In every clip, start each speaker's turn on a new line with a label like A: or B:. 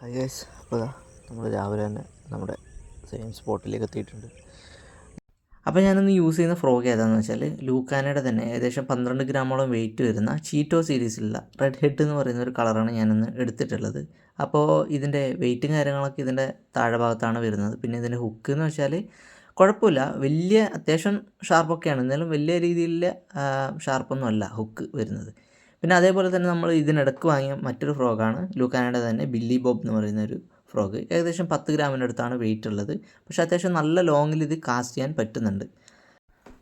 A: Hi guys, അപ്പോൾ നമ്മൾ രാവിലെ തന്നെ നമ്മുടെ സെയിം സ്പോട്ടിലേക്ക് എത്തിയിട്ടുണ്ട്. അപ്പോൾ ഞാനിന്ന് യൂസ് ചെയ്യുന്ന ഫ്രോഗ് ഏതാണെന്ന് വെച്ചാൽ ലൂക്കാനയുടെ തന്നെ ഏകദേശം 12 ഗ്രാമോളം വെയിറ്റ് വരുന്ന ചീറ്റോ സീരീസിലുള്ള റെഡ് ഹെഡ് എന്ന് പറയുന്ന ഒരു കളറാണ് ഞാനിന്ന് എടുത്തിട്ടുള്ളത്. അപ്പോൾ ഇതിൻ്റെ വെയിറ്റും കാര്യങ്ങളൊക്കെ ഇതിൻ്റെ താഴെ ഭാഗത്താണ് വരുന്നത്. പിന്നെ ഇതിൻ്റെ ഹുക്ക് എന്ന് വെച്ചാൽ കുഴപ്പമില്ല, വലിയ അത്യാവശ്യം ഷാർപ്പൊക്കെയാണ്, എന്നാലും വലിയ രീതിയിലുള്ള ഷാർപ്പൊന്നും അല്ല ഹുക്ക് വരുന്നത്. പിന്നെ അതേപോലെ തന്നെ നമ്മൾ ഇതിനിടക്ക് വാങ്ങിയ മറ്റൊരു ഫ്രോഗാണ് ലൂക്കാനയുടെ തന്നെ ബില്ലി ബോബ് എന്ന് പറയുന്ന ഒരു ഫ്രോഗ്. ഏകദേശം 10 ഗ്രാമിൻ്റെ അടുത്താണ് വെയിറ്റ് ഉള്ളത്. പക്ഷേ അത്യാവശ്യം നല്ല ലോങ്ങിൽ ഇത് കാസ്റ്റ് ചെയ്യാൻ പറ്റുന്നുണ്ട്.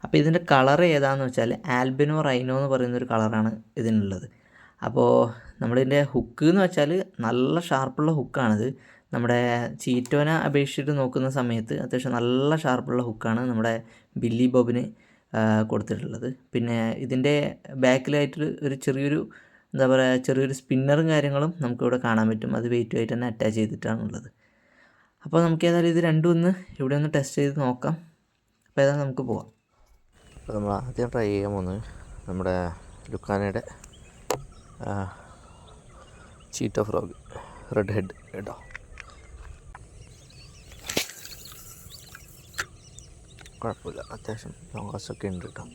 A: അപ്പോൾ ഇതിൻ്റെ കളർ ഏതാണെന്ന് വെച്ചാൽ ആൽബിനോ റൈനോ എന്ന് പറയുന്നൊരു കളറാണ് ഇതിനുള്ളത്. അപ്പോൾ നമ്മളിതിൻ്റെ ഹുക്ക് എന്ന് വെച്ചാൽ നല്ല ഷാർപ്പുള്ള ഹുക്കാണിത്. നമ്മുടെ ചീറ്റോനെ അപേക്ഷിച്ചിട്ട് നോക്കുന്ന സമയത്ത് അത്യാവശ്യം നല്ല ഷാർപ്പുള്ള ഹുക്കാണ് നമ്മുടെ ബില്ലി ബോബിന് കൊടുത്തിട്ടുള്ളത്. പിന്നെ ഇതിൻ്റെ ബാക്കിലായിട്ട് ഒരു ചെറിയൊരു എന്താ പറയുക, ചെറിയൊരു സ്പിന്നറും കാര്യങ്ങളും നമുക്കിവിടെ കാണാൻ പറ്റും. അത് വെയിറ്റുമായിട്ട് തന്നെ അറ്റാച്ച് ചെയ്തിട്ടാണുള്ളത്. അപ്പോൾ നമുക്ക് ഏതായാലും ഇത് രണ്ടും ഇവിടെ ഒന്ന് ടെസ്റ്റ് ചെയ്ത് നോക്കാം. അപ്പോൾ ഏതായാലും നമുക്ക് പോവാം. അപ്പോൾ നമ്മൾ ആദ്യം ട്രൈ ചെയ്യാൻ പോകുന്നത് നമ്മുടെ ലുക്കാനയുടെ ചീറ്റോ ഫ്രോഗ് റെഡ് ഹെഡ് കേട്ടോ. കുഴപ്പമില്ല, അത്യാവശ്യം ലോങ്ങാസൊക്കെ ഉണ്ട് കേട്ടോ.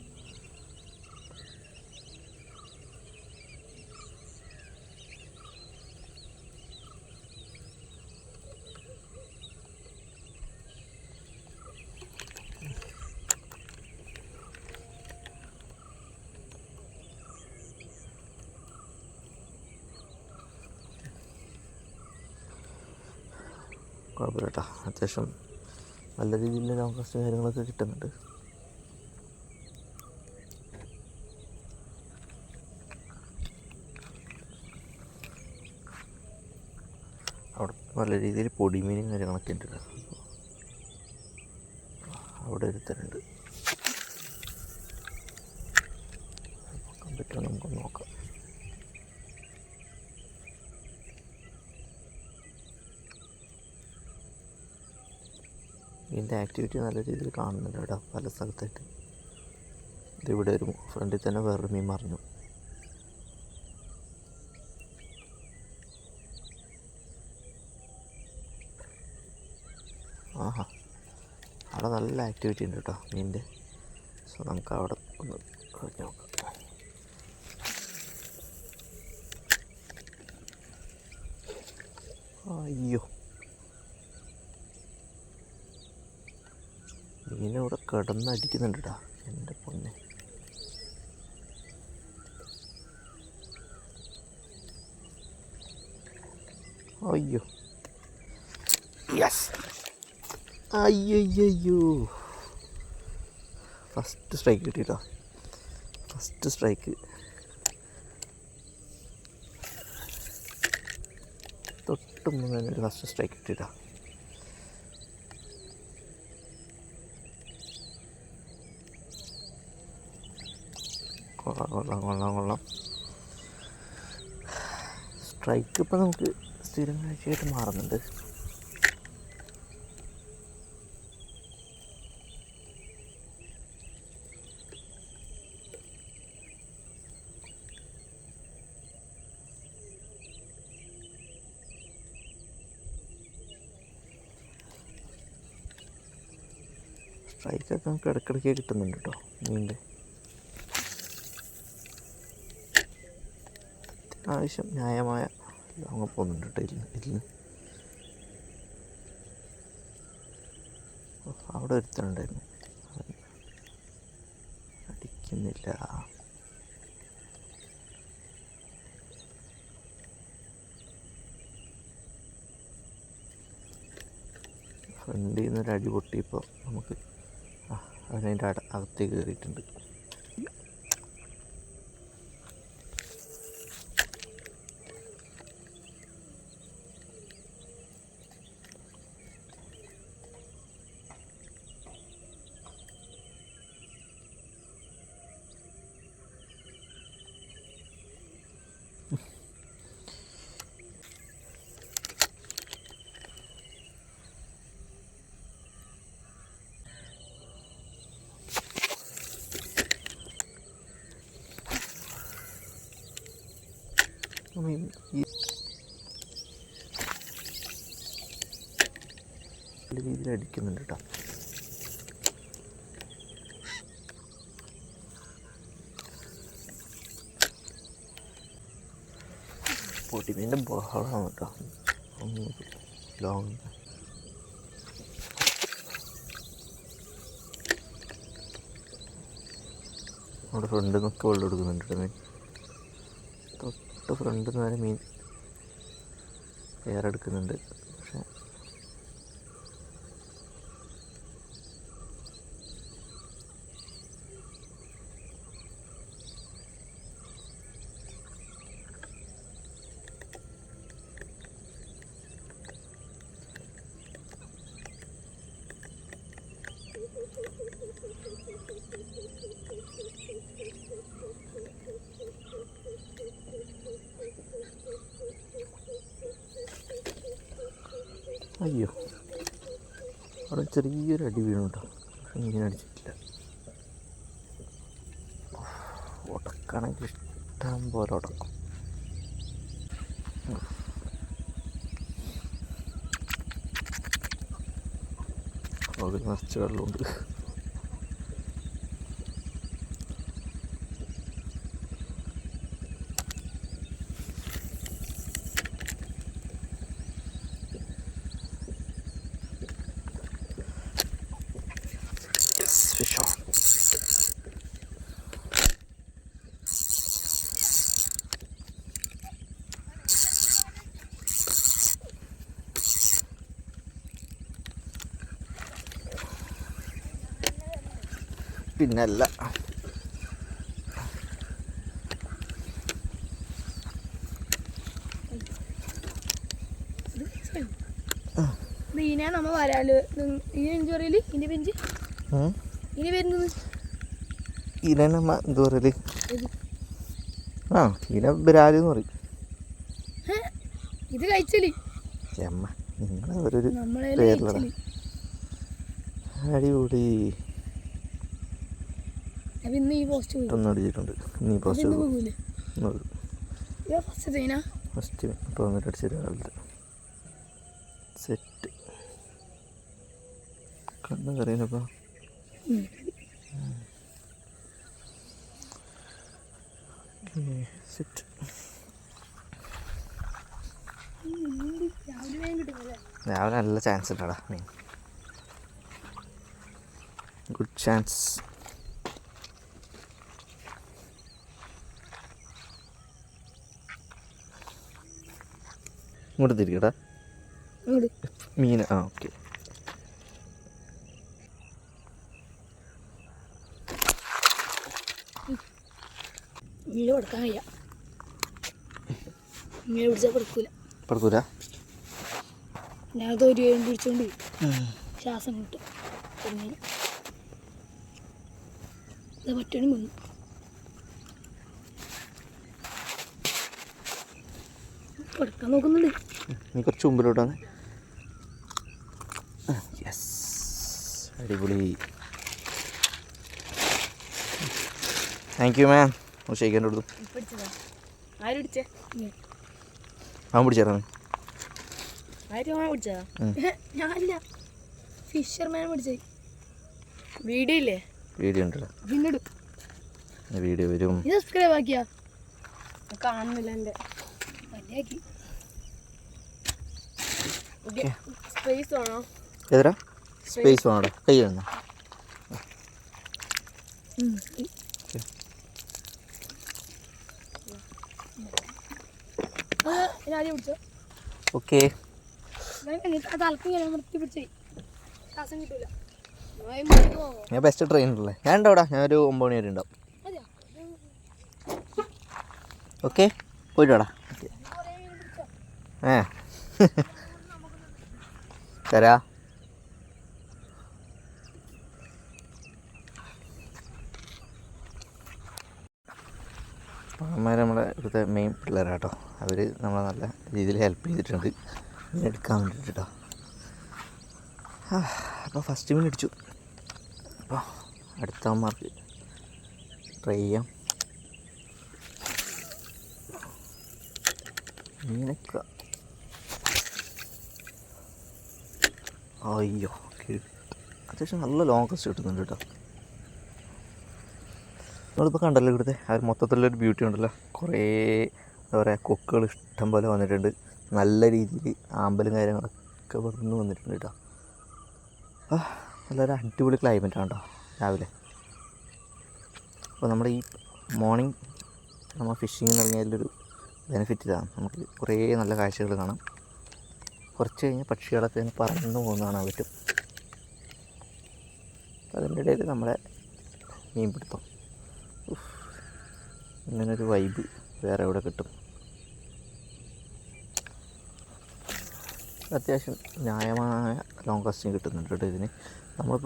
A: കുഴപ്പമില്ല കേട്ടോ, അത്യാവശ്യം നല്ല രീതിയിൽ ലോങ് കാസ്റ്റ് കാര്യങ്ങളൊക്കെ കിട്ടുന്നുണ്ട്. അവിടെ നല്ല രീതിയിൽ പൊടിമീനും കാര്യങ്ങളൊക്കെ ഉണ്ട്. അവിടെ ഒരുത്തരുണ്ട്, പറ്റുമോ നമുക്കൊന്ന് നോക്കാം. ഇതിൻ്റെ ആക്ടിവിറ്റി നല്ല രീതിയിൽ കാണുന്നുണ്ട് കേട്ടോ, പല സ്ഥലത്തായിട്ട്. ഇതിവിടെ ഒരു ഫ്രണ്ടിൽ തന്നെ വേറൊരു മീൻ മറിഞ്ഞു. ആഹാ, അവിടെ നല്ല ആക്ടിവിറ്റി ഉണ്ട് കേട്ടോ മീനിൻ്റെ. സോ നമുക്ക് അവിടെ ഒന്ന് കളിച്ച് നോക്കാം. അയ്യോ, മീനവിടെ കിടന്നടിക്കുന്നുണ്ട് കേട്ടോ, എൻ്റെ പൊന്നെ. അയ്യോ, യെസ്, അയ്യോ, ഫസ്റ്റ് സ്ട്രൈക്ക് കിട്ടിട്ടോ, ഫസ്റ്റ് സ്ട്രൈക്ക്. തൊട്ട് മുന്നേ തന്നെ ഒരു ഫസ്റ്റ് സ്ട്രൈക്ക് കിട്ടിട്ടോ. കൊള്ളാം. സ്ട്രൈക്ക് ഇപ്പം നമുക്ക് സ്ഥിരം കാഴ്ചയായിട്ട് മാറുന്നുണ്ട്. സ്ട്രൈക്കൊക്കെ നമുക്ക് ഇടയ്ക്കിടയ്ക്ക് കിട്ടുന്നുണ്ട് കേട്ടോ മീനിൻ്റെ. ആവശ്യം ന്യായമായ ലോങ്ങ് പോകുന്നുണ്ട് കേട്ടോ ഇതിൽ. അവിടെ ഒരുത്തനുണ്ടായിരുന്നു, അടിക്കുന്നില്ല. ഫ്രണ്ടിൽ നിന്നൊരു അടി പൊട്ടിയപ്പോൾ നമുക്ക് അവനതിൻ്റെ അകത്തേക്ക് കയറിയിട്ടുണ്ട്. നല്ല രീതിയിൽ അടിക്കുന്നുണ്ട് കേട്ടോ. പൊടിമീൻ്റെ ബഹളമാണ് കേട്ടോ. ലോങ് നമ്മുടെ ഫ്രണ്ടിൽ നിന്നൊക്കെ വെള്ളം എടുക്കുന്നുണ്ട് കേട്ടോ. മീൻ തൊട്ട് ഫ്രണ്ടിൽ നിന്ന് വരെ മീൻ എടുക്കുന്നുണ്ട്. പക്ഷേ അയ്യോ, അവിടെ ചെറിയൊരു അടി വീണു കേട്ടോ. പക്ഷെ മീൻ അടിച്ചിട്ടില്ല. ഉടക്കാണെങ്കിൽ ഇഷ്ടം പോലെ ഉടക്കും. അവിടെ നിറച്ച് വെള്ളമുണ്ട്. Fish on. പിന്നല്ല
B: ഇതിനെ നമ്മ വരാല് ഈ ബെഞ്ച് പറയല് ഇനി ബെഞ്ച് ഇനി വരുന്നത്
A: ഇനമ്മ എന്താ പറയല്? ആ ഇന ബരാലെന്ന് പറയും.
B: ഇത് കഴിച്ചല്
A: നിങ്ങളെ ഓരോരു പേരിലടാ. അടിപൊളി.
B: ഇന്ന് ഈ പോസ്റ്റ്
A: ഒന്ന് അടിച്ചിട്ടുണ്ട്. ഇനി പോസ്റ്റ് ഫസ്റ്റ് ഇപ്പോൾ വന്നിട്ട് അടിച്ചൊരു കാലത്ത് സെറ്റ് കണ്ണ് കറിയണപ്പാ. സെറ്റ് രാവിലെ നല്ല ചാൻസ് ഉണ്ടാടാ മീൻ. Good chance. ഇങ്ങോട്ട് തിരിക്കടാ മീൻ. ആ ഓക്കെ.
B: മീൻ കൊടുക്കാൻ കഴിയ. മീൻ പിടിച്ചാൽ കൊടുക്കൂല. ഞാനത് ഒരു പിടിച്ചോണ്ട് ശ്വാസം കിട്ടും. മറ്റൊരു വന്നു കൊടുക്കാൻ നോക്കുന്നുണ്ട്.
A: നീ കുറച്ച് മുമ്പിലോട്ടാണ്. യെസ്, അടിപൊളി. Thank you ma'am. ഷെയ്ക്കാൻ കൊടുത്തു. അവൻ പിടിച്ചേരാ.
B: ഞാനില്ല, ഫിഷർമാൻ പിടിച്ചേ. വീഡിയോ ഇല്ലേ?
A: വീഡിയോ ഉണ്ടല്ലോ.
B: പിന്നിടും.
A: വീഡിയോ വരും.
B: സബ്സ്ക്രൈബ് ആക്കിയാ കാണുന്നില്ല. എൻ്റെ വലിയാക്കി സ്പേസ് വേണോ?
A: എതിരാ സ്പേസ് വേണോടാ. കൈ വേണോ? ഓക്കെ. ഞാൻ ബെസ്റ്റ് ട്രെയിനറല്ലേ. ഞാൻ ഉണ്ടാവിടാ. ഞാനൊരു 9 മണി വരെ ഉണ്ടാവും. ഓക്കെ, പോയിട്ട് വാടാ. തരാ. അമ്മമാർ നമ്മളെ ഇവിടുത്തെ മെയിൻ പിള്ളേരാട്ടോ. അവർ നമ്മളെ നല്ല രീതിയിൽ ഹെൽപ്പ് ചെയ്തിട്ടുണ്ട് മീൻ എടുക്കാൻ വേണ്ടിയിട്ട് കേട്ടോ. അപ്പോൾ ഫസ്റ്റ് മീൻ അടിച്ചു. അപ്പോൾ അടുത്ത അമ്മമാർക്ക് ട്രൈ ചെയ്യാം. മീനൊക്കെ അയ്യോ അത്യാവശ്യം നല്ല ലോങ് കസ്റ്റ് കിട്ടുന്നുണ്ട് കേട്ടോ. നിങ്ങളിപ്പോൾ കണ്ടല്ലോ ഇവിടുത്തെ ആ ഒരു മൊത്തത്തിലുള്ളൊരു ബ്യൂട്ടി ഉണ്ടല്ലോ. കുറേ എന്താ പറയുക കൊക്കുകൾ ഇഷ്ടം പോലെ വന്നിട്ടുണ്ട്. നല്ല രീതിയിൽ ആമ്പലും കാര്യങ്ങളൊക്കെ വന്ന് വന്നിട്ടുണ്ട് കേട്ടോ. നല്ലൊരു അടിപൊളി ക്ലൈമറ്റാണ് കേട്ടോ രാവിലെ. അപ്പോൾ നമ്മുടെ ഈ മോർണിംഗ് നമ്മൾ ഫിഷിങ്ങിന് ഇറങ്ങിയതിലൊരു ബെനിഫിറ്റ് ഇതാണ്, നമുക്ക് കുറേ നല്ല കാഴ്ചകൾ കാണാം. കുറച്ച് കഴിഞ്ഞ് പക്ഷികളൊക്കെ പറന്നു പോകുന്ന കാണാൻ പറ്റും. അതിൻ്റെ ഇടയിൽ നമ്മളെ മീൻപിടുത്തം, ഇങ്ങനൊരു വൈബ് വേറെ എവിടെ കിട്ടും. അത്യാവശ്യം ന്യായമായ ലോങ് കാസ്റ്റിങ് കിട്ടുന്നുണ്ട് കേട്ടോ ഇതിന്. നമ്മൾ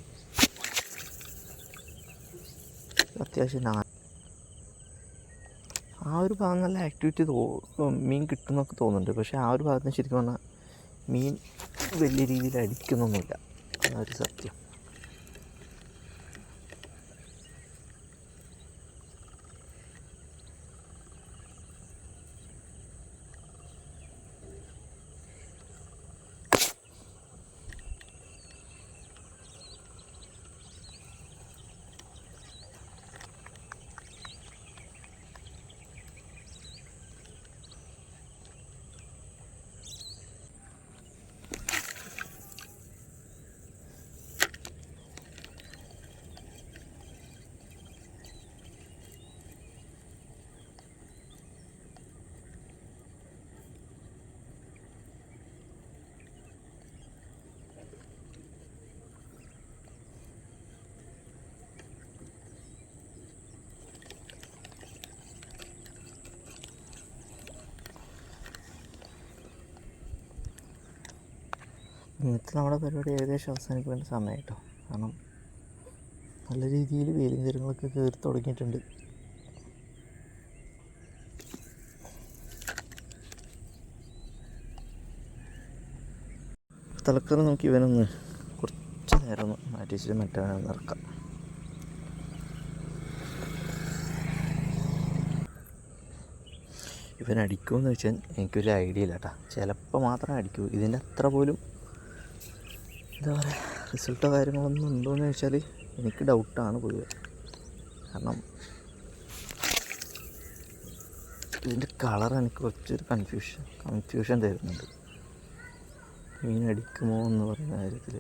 A: അത്യാവശ്യം ആ ഒരു ഭാഗം നല്ല ആക്ടിവിറ്റി മീൻ കിട്ടുമെന്നൊക്കെ തോന്നുന്നുണ്ട്. പക്ഷേ ആ ഒരു ഭാഗത്ത് ശരിക്കും പറഞ്ഞാൽ മീൻ വലിയ രീതിയിൽ അടിക്കുന്നൊന്നുമില്ല, അതൊരു സത്യം. ഇന്നത്തെ നമ്മുടെ പരിപാടി ഏകദേശം അവസാനിക്കേണ്ട സമയം കേട്ടോ. കാരണം നല്ല രീതിയിൽ വെയിലും കാര്യങ്ങളൊക്കെ കയറി തുടങ്ങിയിട്ടുണ്ട്. തലക്കറി നോക്കി ഇവനൊന്ന് കുറച്ച് നേരം ഒന്ന് മാറ്റി വെച്ചിട്ട് മറ്റവനൊന്ന് ഇറക്കാം. ഇവൻ അടിക്കുമെന്ന് വെച്ചാൽ എനിക്കൊരു ഐഡിയ ഇല്ല കേട്ടോ. ചിലപ്പോൾ മാത്രമേ അടിക്കൂ. ഇതിൻ്റെ അത്ര പോലും എന്താ പറയുക റിസൾട്ടോ കാര്യങ്ങളൊന്നും ഉണ്ടോയെന്ന് ചോദിച്ചാൽ എനിക്ക് ഡൗട്ടാണ് പൊതുവെ. കാരണം ഇതിൻ്റെ കളർ എനിക്ക് കുറച്ചൊരു കൺഫ്യൂഷൻ തരുന്നുണ്ട് മീൻ അടിക്കുമോ എന്ന് പറയുന്ന കാര്യത്തിൽ.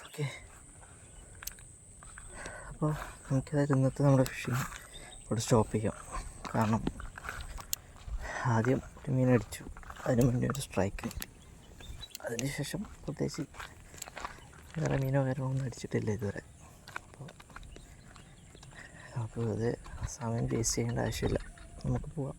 A: ഓക്കെ, അപ്പോൾ നമുക്കതായത് ഇന്നത്തെ നമ്മുടെ ഫിഷിങ് ഇവിടെ സ്റ്റോപ്പ് ചെയ്യാം. കാരണം ആദ്യം ഒരു മീൻ അടിച്ചു, അതിന് മുന്നേ ഒരു സ്ട്രൈക്ക്, അതിനുശേഷം പ്രത്യേകിച്ച് വേറെ മീനോ കാര്യമോ ഒന്നും അടിച്ചിട്ടില്ല ഇതുവരെ. അപ്പോൾ അത് സമയം വേസ്റ്റ് ചെയ്യേണ്ട ആവശ്യമില്ല, നമുക്ക് പോവാം.